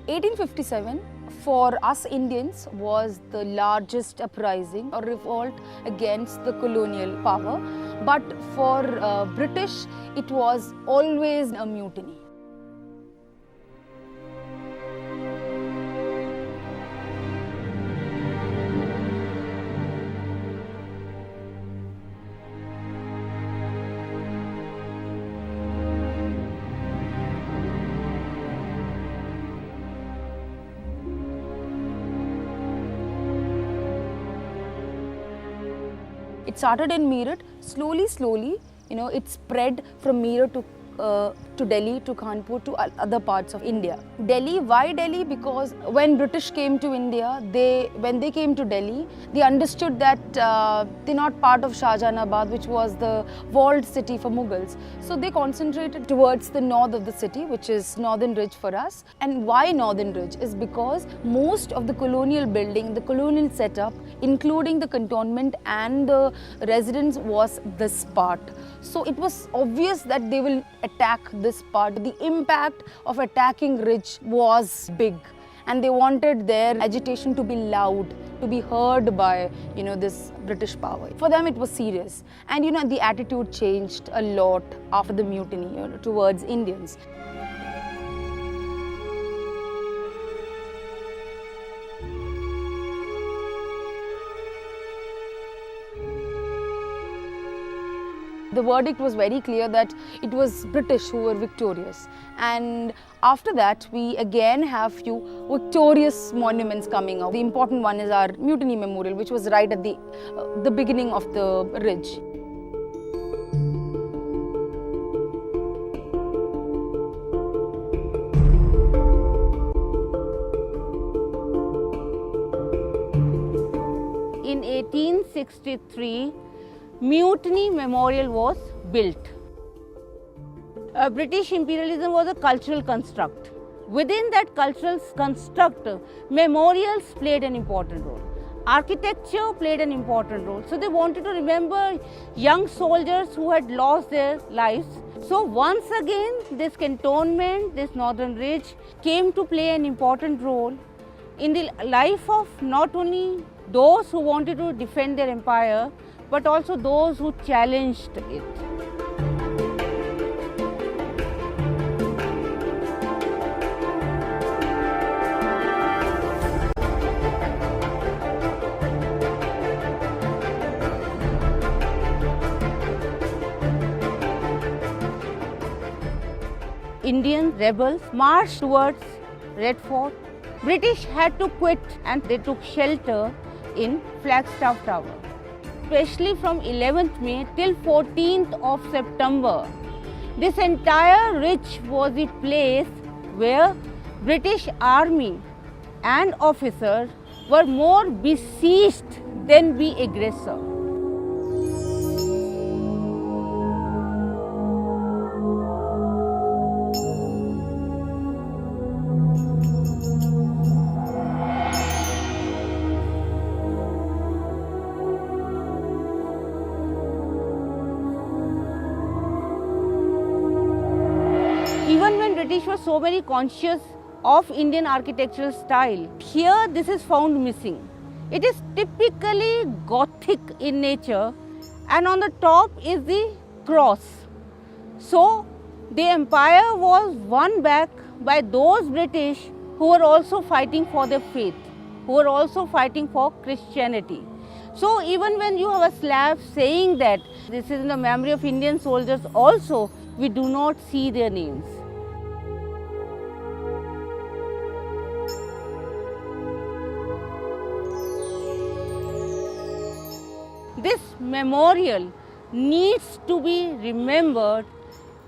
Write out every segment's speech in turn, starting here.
1857 for us Indians was the largest uprising or revolt against the colonial power, but for British it was always a mutiny. It started in Meerut. Slowly, it spread from Meerut to Delhi, to Kanpur, to other parts of India. Delhi, why Delhi? Because when British came to India, when they came to Delhi, they understood that they're not part of Shahjahanabad, which was the walled city for Mughals. So they concentrated towards the north of the city, which is Northern Ridge for us. And why Northern Ridge? Is because most of the colonial building, the colonial setup, including the cantonment and the residence, was this part. So it was obvious that they will attack this part. The impact of attacking Ridge was big, and they wanted their agitation to be loud, to be heard by this British power. For them it was serious, and the attitude changed a lot after the mutiny towards Indians. The verdict was very clear that it was British who were victorious. And after that, we again have few victorious monuments coming out. The important one is our Mutiny Memorial, which was right at the beginning of the ridge. In 1863, Mutiny Memorial was built. British imperialism was a cultural construct. Within that cultural construct, memorials played an important role. Architecture played an important role. So they wanted to remember young soldiers who had lost their lives. So once again, this cantonment, this Northern Ridge came to play an important role in the life of not only those who wanted to defend their empire, but also those who challenged it. Indian rebels marched towards Red Fort. British had to quit and they took shelter in Flagstaff Tower. Especially from 11th May till 14th of September. This entire ridge was the place where British Army and officers were more besieged than the aggressor. Even when British were so very conscious of Indian architectural style, here this is found missing. It is typically Gothic in nature, and on the top is the cross. So the empire was won back by those British who were also fighting for their faith, who were also fighting for Christianity. So even when you have a slab saying that this is in the memory of Indian soldiers also, we do not see their names. This memorial needs to be remembered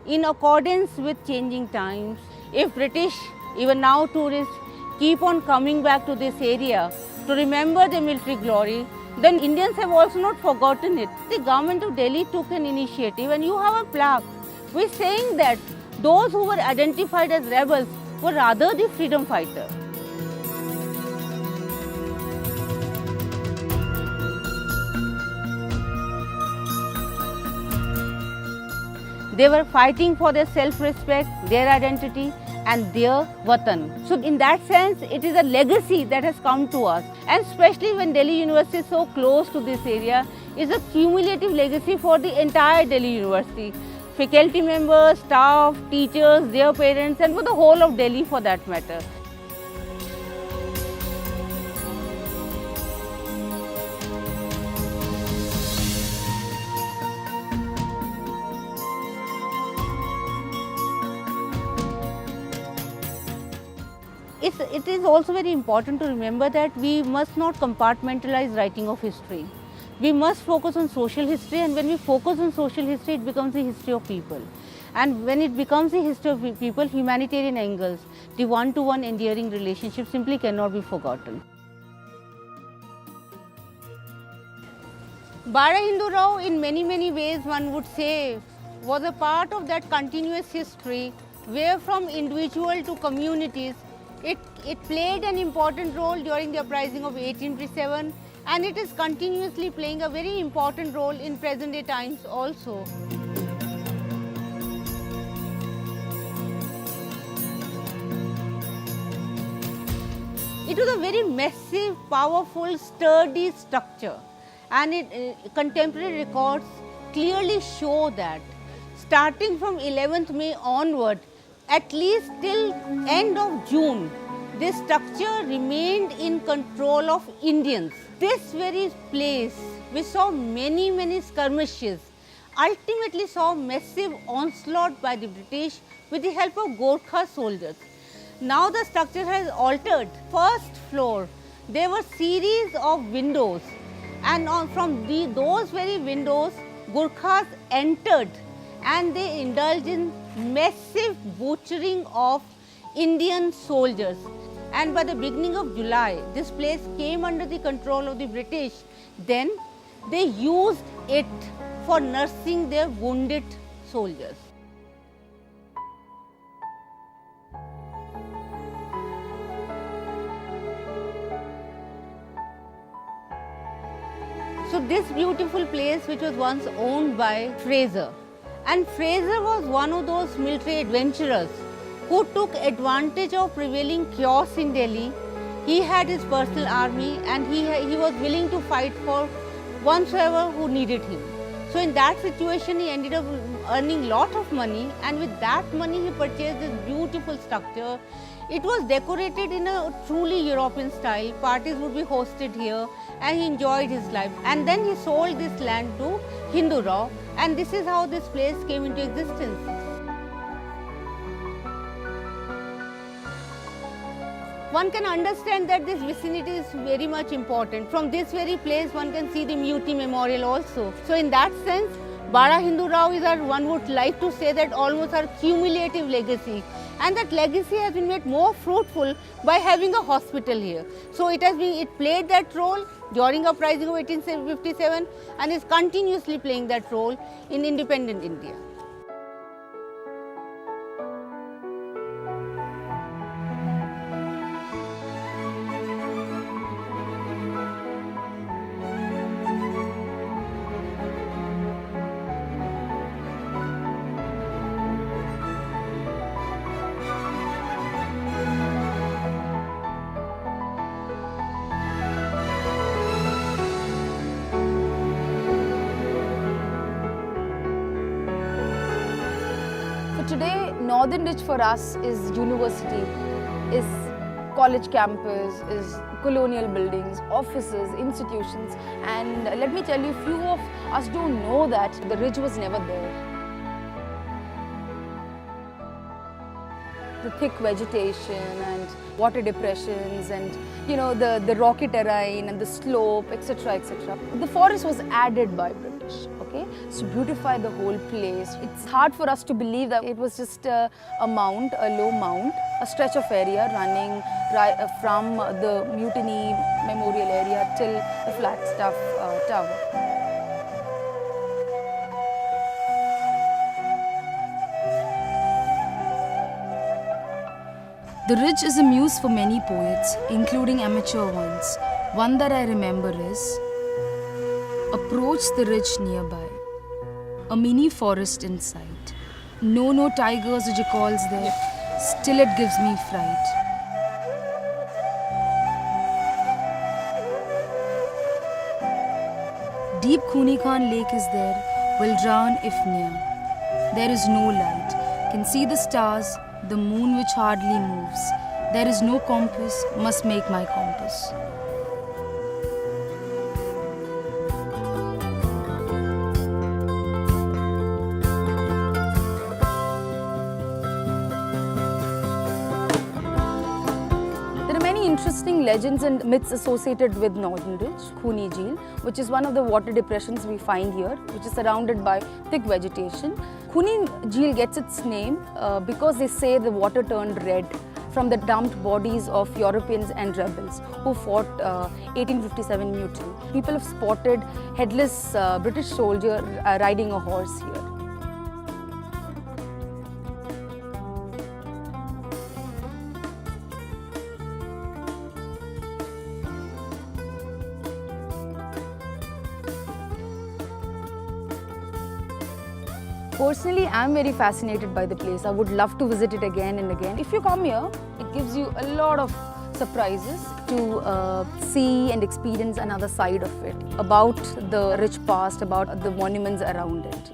in accordance with changing times. If British, even now tourists, keep on coming back to this area to remember their military glory, then Indians have also not forgotten it. The government of Delhi took an initiative, and you have a plaque which is saying that those who were identified as rebels were rather the freedom fighters. They were fighting for their self-respect, their identity, and their Watan. So in that sense, it is a legacy that has come to us, and especially when Delhi University is so close to this area, is a cumulative legacy for the entire Delhi University. Faculty members, staff, teachers, their parents, and for the whole of Delhi for that matter. It is also very important to remember that we must not compartmentalize writing of history. We must focus on social history, and when we focus on social history, it becomes the history of people. And when it becomes the history of people, humanitarian angles, the one-to-one endearing relationship simply cannot be forgotten. Bara Hindu Rao, in many ways, one would say, was a part of that continuous history where from individual to communities, it played an important role during the uprising of 1857, and it is continuously playing a very important role in present day times also. It was a very massive, powerful, sturdy structure, and contemporary records clearly show that starting from 11th May onward, at least till end of June, this structure remained in control of Indians. This very place, we saw many skirmishes, ultimately saw massive onslaught by the British with the help of Gorkha soldiers. Now the structure has altered. First floor, there were series of windows, and from those very windows, Gurkhas entered and they indulged in massive butchering of Indian soldiers. And by the beginning of July, this place came under the control of the British. Then they used it for nursing their wounded soldiers. So this beautiful place, which was once owned by Fraser, and Fraser was one of those military adventurers who took advantage of prevailing chaos in Delhi. He had his personal army, and he was willing to fight for whomsoever who needed him. So in that situation, he ended up earning lot of money, and with that money he purchased this beautiful structure. It was decorated in a truly European style. Parties would be hosted here, and he enjoyed his life. And then he sold this land to Hindu Rao, and this is how this place came into existence. One can understand that this vicinity is very much important. From this very place, one can see the Mutiny Memorial also. So in that sense, Bara Hindu Rao is our, one would like to say that almost our cumulative legacy. And that legacy has been made more fruitful by having a hospital here. So it played that role during uprising of 1857 and is continuously playing that role in independent India. Today, Northern Ridge for us is university, is college campus, is colonial buildings, offices, institutions, and let me tell you, few of us don't know that the ridge was never there. The thick vegetation and water depressions and the rocky terrain and the slope, etc., etc. The forest was added by British, okay, to beautify the whole place. It's hard for us to believe that it was just a mount, a low mount, a stretch of area running from the Mutiny Memorial area till the Flagstaff Tower. The ridge is a muse for many poets, including amateur ones. One that I remember is, approach the ridge nearby, a mini forest in sight. No tigers or jackals there, Still it gives me fright. Deep Khuni Khan Lake is there, will drown if near. There is no light, can see the stars, the moon which hardly moves. There is no compass, must make my compass. There are many interesting legends and myths associated with Northern Ridge, Khuni Jheel, which is one of the water depressions we find here, which is surrounded by thick vegetation. Khuni Jheel gets its name because they say the water turned red from the dumped bodies of Europeans and rebels who fought 1857 mutiny. People have spotted headless British soldier riding a horse here. Personally, I'm very fascinated by the place. I would love to visit it again and again. If you come here, it gives you a lot of surprises to see and experience another side of it, about the rich past, about the monuments around it.